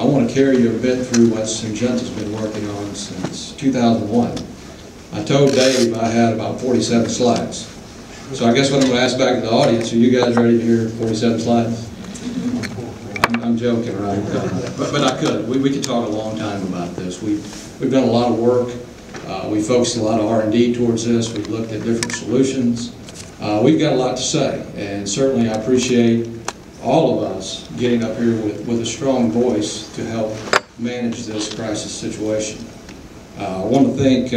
I want to carry you a bit through what Syngenta's been working on since 2001. I told Dave I had about 47 slides. So I guess what I'm going to ask back to the audience, are you guys ready to hear 47 slides? I'm joking, right? But I could. We could talk a long time about this. We've done a lot of work. We focused a lot of R&D towards this. We've looked at different solutions. We've got a lot to say, and certainly I appreciate all of us getting up here with a strong voice to help manage this crisis situation. I want to thank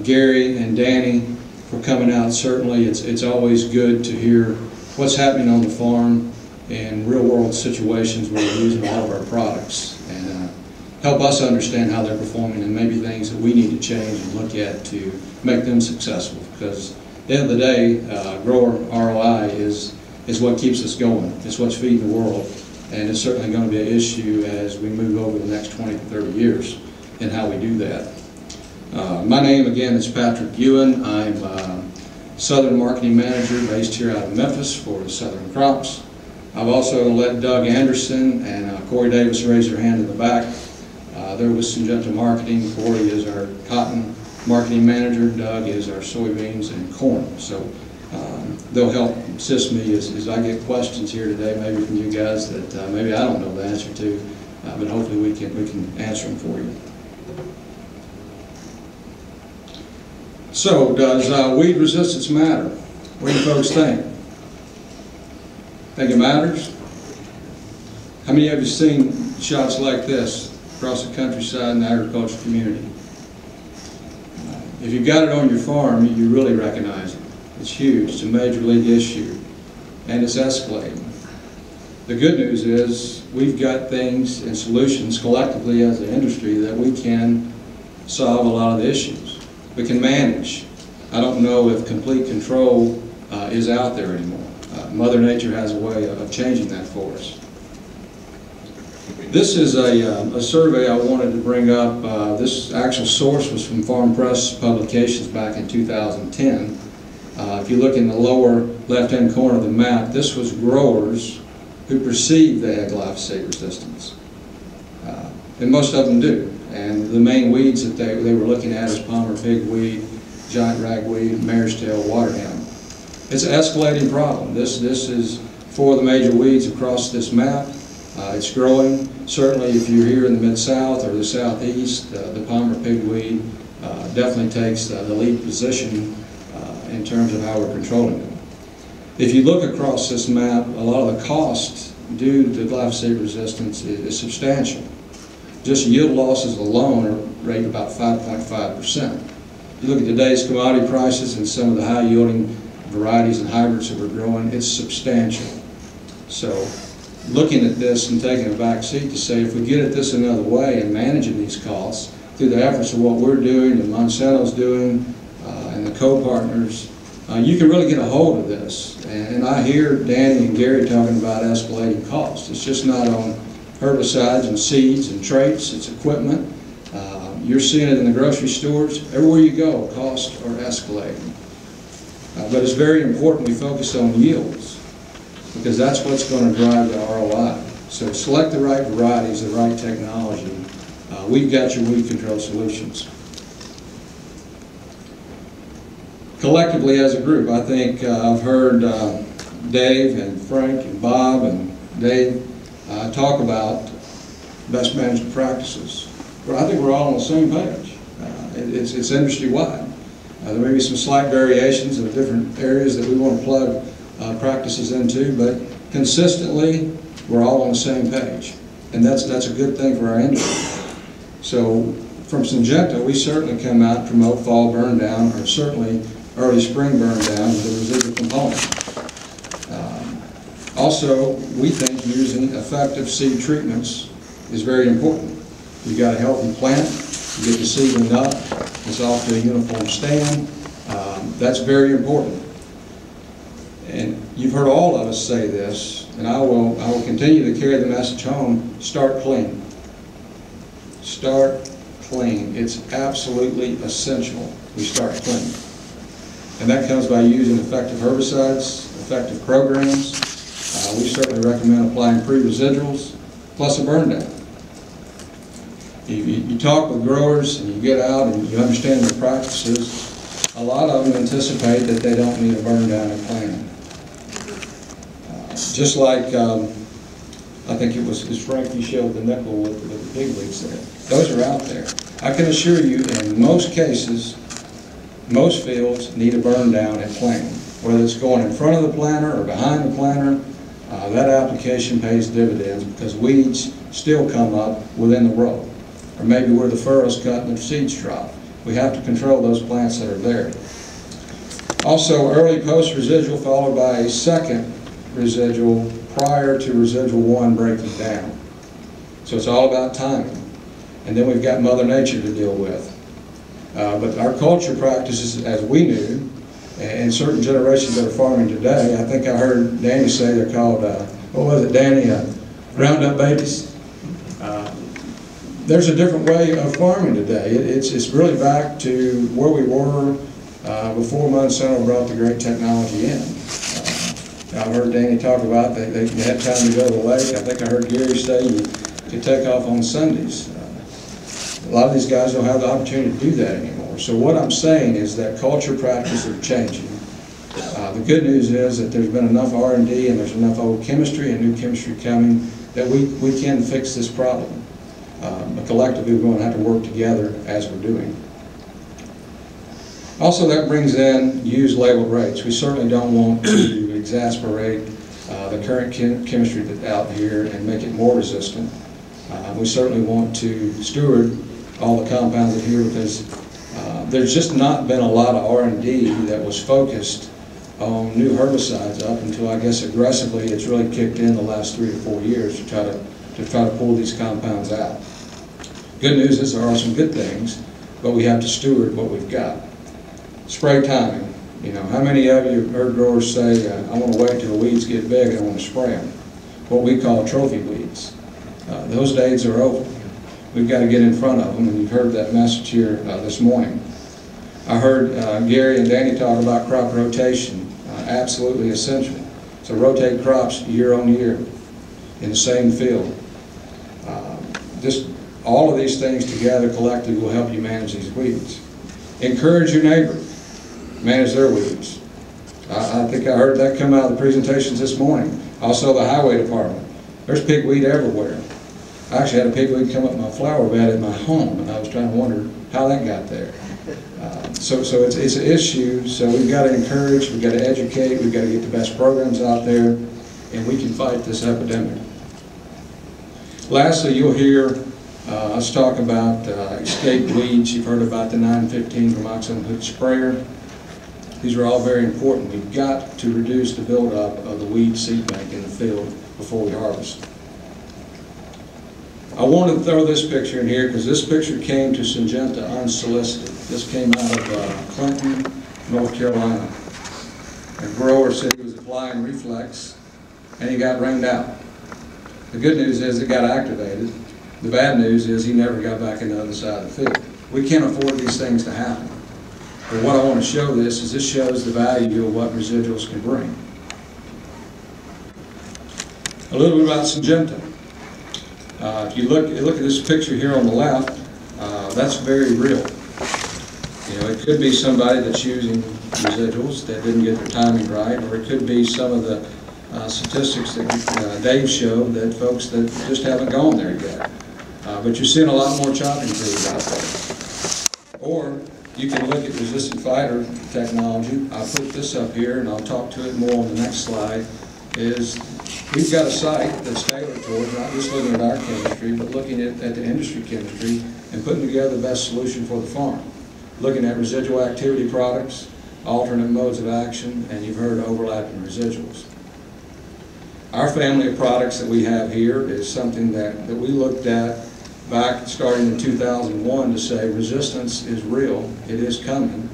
Gary and Danny for coming out. Certainly it's always good to hear what's happening on the farm in real-world situations where we're using all of our products, and help us understand how they're performing and maybe things that we need to change and look at to make them successful. Because at the end of the day, grower ROI is what keeps us going. It's what's feeding the world, and it's certainly going to be an issue as we move over the next 20 to 30 years in how we do that. My name again is Patrick Ewan. I'm Southern Marketing Manager based here out of Memphis for Southern Crops. I've also let Doug Anderson and Corey Davis raise their hand in the back. They're with Syngenta Marketing. Corey is our cotton marketing manager. Doug is our soybeans and corn. So they'll help assist me as I get questions here today, maybe from you guys that maybe I don't know the answer to, but hopefully we can answer them for you. So, does weed resistance matter? What do you folks think? Think it matters? How many of you have seen shots like this across the countryside in the agriculture community? If you've got it on your farm, you really recognize it. It's huge. It's a major league issue, and it's escalating. The good news is we've got things and solutions collectively as an industry that we can solve a lot of the issues. We can manage. I don't know if complete control is out there anymore. Mother Nature has a way of changing that for us. This is a survey I wanted to bring up. This actual source was from Farm Press Publications back in 2010. If you look in the lower left-hand corner of the map, this was growers who perceived they had glyphosate resistance. And most of them do. And the main weeds that they were looking at is palmer pigweed, giant ragweed, mare's tail, waterhound. It's an escalating problem. This is for the major weeds across this map. It's growing. Certainly if you're here in the Mid-South or the Southeast, the palmer pigweed definitely takes the lead position in terms of how we're controlling them. If you look across this map, a lot of the cost due to glyphosate resistance is substantial. Just yield losses alone are rated about 5.5%. You look at today's commodity prices and some of the high-yielding varieties and hybrids that we're growing, it's substantial. So looking at this and taking a back seat to say if we get at this another way and managing these costs through the efforts of what we're doing and Monsanto's doing and the co-partners, you can really get a hold of this. And I hear Danny and Gary talking about escalating costs. It's just not on herbicides and seeds and traits, it's equipment. You're seeing it in the grocery stores. Everywhere you go, costs are escalating. But it's very important we focus on yields, because that's what's going to drive the ROI. So select the right varieties, the right technology. We've got your weed control solutions. Collectively as a group, I think I've heard Dave and Frank and Bob and Dave talk about best management practices. But I think we're all on the same page. It's industry-wide. There may be some slight variations in different areas that we want to plug practices into, but consistently we're all on the same page. And that's a good thing for our industry. So from Syngenta, we certainly come out and promote fall burn down, or certainly early spring burn down with the residual component. Also, we think using effective seed treatments is very important. You've got a healthy plant, you get the seedling up, it's off to a uniform stand. That's very important. And you've heard all of us say this, and I will continue to carry the message home: start clean. Start clean. It's absolutely essential we start clean. And that comes by using effective herbicides, effective programs. We certainly recommend applying pre-residuals plus a burn down. You talk with growers and you get out and you understand their practices, a lot of them anticipate that they don't need a burn down and planting. Just like, I think it was Frank, you showed the nickel with the pigweeds there. Those are out there. I can assure you, in most cases, most fields need a burn down and planting. Whether it's going in front of the planter or behind the planter, that application pays dividends because weeds still come up within the row. Or maybe where the furrow's cut and the seeds drop. We have to control those plants that are there. Also, early post-residual followed by a second residual prior to residual 1 breaking down. So it's all about timing. And then we've got Mother Nature to deal with. But our culture practices, as we knew, and certain generations that are farming today, I think I heard Danny say they're called, what was it, Danny, Roundup babies? There's a different way of farming today. It's really back to where we were before Monsanto brought the great technology in. I've heard Danny talk about they had time to go to the lake. I think I heard Gary say you could take off on Sundays. A lot of these guys don't have the opportunity to do that anymore. So what I'm saying is that culture practices are changing. The good news is that there's been enough R&D and there's enough old chemistry and new chemistry coming that we can fix this problem. But collectively we're going to have to work together as we're doing. Also, that brings in used labeled rates. We certainly don't want to exasperate the current chemistry that's out here and make it more resistant. We certainly want to steward all the compounds in here because there's just not been a lot of R&D that was focused on new herbicides up until, I guess, aggressively it's really kicked in the last 3 to 4 years to try to pull these compounds out. Good news is there are some good things, but we have to steward what we've got. Spray timing. You know, how many of you have heard growers say, I want to wait till the weeds get big and I want to spray them? What we call trophy weeds. Those days are over. We've got to get in front of them, and you've heard that message here this morning. I heard Gary and Danny talk about crop rotation, absolutely essential. So rotate crops year on year in the same field. Just all of these things together collectively will help you manage these weeds. Encourage your neighbor, manage their weeds. I think I heard that come out of the presentations this morning. Also the highway department. There's pigweed everywhere. I actually had a pigweed come up my flower bed at my home, and I was trying to wonder how that got there. So it's an issue, so we've got to encourage, we've got to educate, we've got to get the best programs out there, and we can fight this epidemic. Lastly, you'll hear us talk about escape weeds. You've heard about the 915 Vermoxin hood sprayer. These are all very important. We've got to reduce the buildup of the weed seed bank in the field before we harvest. I wanted to throw this picture in here because this picture came to Syngenta unsolicited. This came out of Clinton, North Carolina. A grower said he was applying Reflex and he got rained out. The good news is it got activated. The bad news is he never got back in the other side of the field. We can't afford these things to happen. But what I want to show this is this shows the value of what residuals can bring. A little bit about Syngenta. If you look at this picture here on the left, that's very real. You know, it could be somebody that's using residuals that didn't get their timing right, or it could be some of the statistics that Dave showed that folks that just haven't gone there yet. But you're seeing a lot more chopping crews out there. Or you can look at resistant fighter technology. I'll put this up here and I'll talk to it more on the next slide. We've got a site that's tailored towards not just looking at our chemistry, but looking at the industry chemistry and putting together the best solution for the farm. Looking at residual activity products, alternate modes of action, and you've heard overlapping residuals. Our family of products that we have here is something that we looked at back starting in 2001 to say resistance is real, it is coming.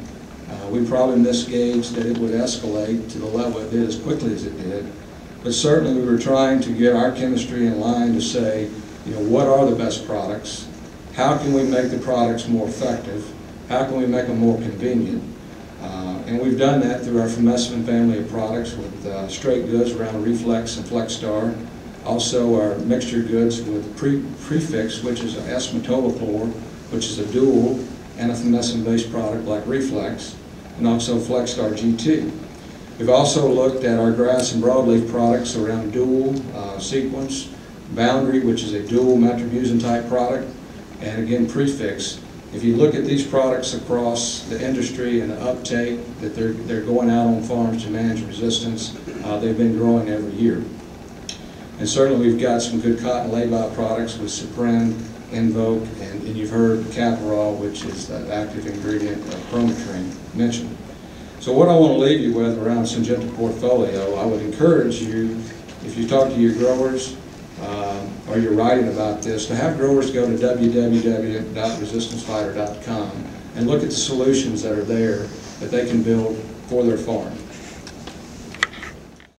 We probably misgauged that it would escalate to the level it did as quickly as it did. But certainly we were trying to get our chemistry in line to say, you know, what are the best products? How can we make the products more effective? How can we make them more convenient? And we've done that through our Formesvin family of products with straight goods around Reflex and FlexStar, Also our mixture goods with prefix, which is S-metolachlor, which is a dual anthomycin-based product like Reflex, and also FlexStar GT. We've also looked at our grass and broadleaf products around dual sequence, Boundary, which is a dual metribuzin type product, and again prefix. If you look at these products across the industry and the uptake that they're going out on farms to manage resistance, they've been growing every year. And certainly we've got some good cotton lay-by products with Suprin, Invoke, and you've heard Caparol, which is the active ingredient of Chromatrine, mentioned. So what I want to leave you with around Syngenta portfolio, I would encourage you, if you talk to your growers or you're writing about this, to have growers go to www.resistancefighter.com and look at the solutions that are there that they can build for their farm.